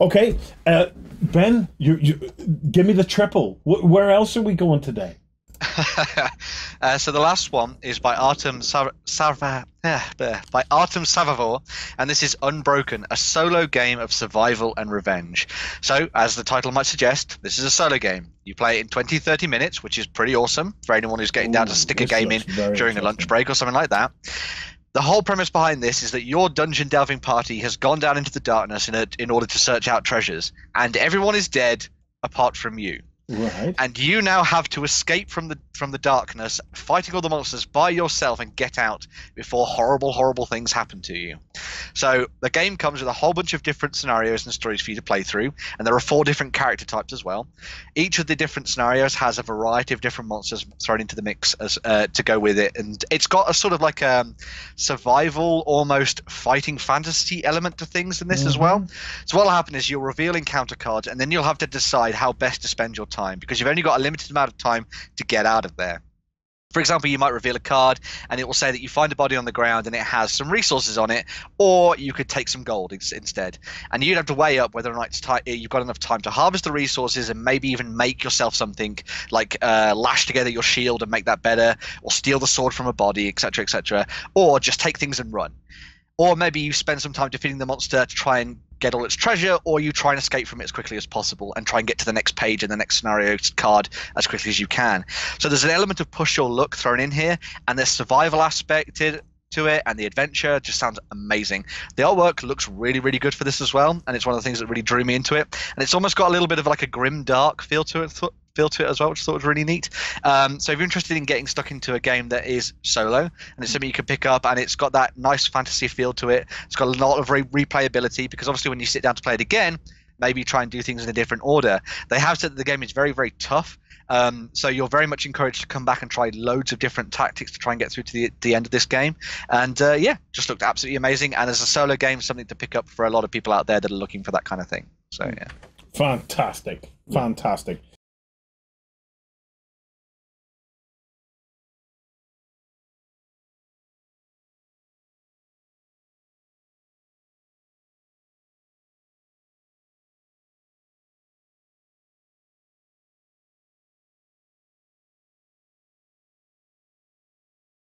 Okay, Ben, you give me the triple. Where else are we going today? So the last one is by Artem Savavor, and this is Unbroken, a solo game of survival and revenge. So, as the title might suggest, this is a solo game. You play it in 20, 30 minutes, which is pretty awesome for anyone who's getting down to Ooh, stick a this game in looks very during a lunch interesting. break or something like that. The whole premise behind this is that your dungeon delving party has gone down into the darkness in order to search out treasures, and everyone is dead apart from you. Right. And you now have to escape from the darkness, fighting all the monsters by yourself and get out before horrible things happen to you. So the game comes with a whole bunch of different scenarios and stories for you to play through, and there are 4 different character types as well. Each of the different scenarios has a variety of different monsters thrown into the mix as to go with it, and it's got a sort of like a survival, almost fighting fantasy element to things in this as Mm-hmm. well. So what'll happen is you'll reveal encounter cards, and then you'll have to decide how best to spend your time because you've only got a limited amount of time to get out of there. For example, you might reveal a card and it will say that you find a body on the ground and it has some resources on it, or you could take some gold instead. And you'd have to weigh up whether or not you've got enough time to harvest the resources and maybe even make yourself something like lash together your shield and make that better, or steal the sword from a body, etc., etc., or just take things and run. Or maybe you spend some time defeating the monster to try and get all its treasure, or you try and escape from it as quickly as possible and try and get to the next page and the next scenario card as quickly as you can. So there's an element of push your luck thrown in here, and there's survival aspect to it, and the adventure just sounds amazing. The artwork looks really good for this as well, and it's one of the things that really drew me into it. And it's almost got a little bit of like a grim dark feel to it as well, which I thought was really neat. So if you're interested in getting stuck into a game that is solo and it's something you can pick up and it's got that nice fantasy feel to it, it's got a lot of replayability because obviously when you sit down to play it again, maybe try and do things in a different order. They have said that the game is very tough. So you're very much encouraged to come back and try loads of different tactics to try and get through to the end of this game. And yeah, just looked absolutely amazing. And as a solo game, something to pick up for a lot of people out there that are looking for that kind of thing. So yeah. Fantastic. Fantastic.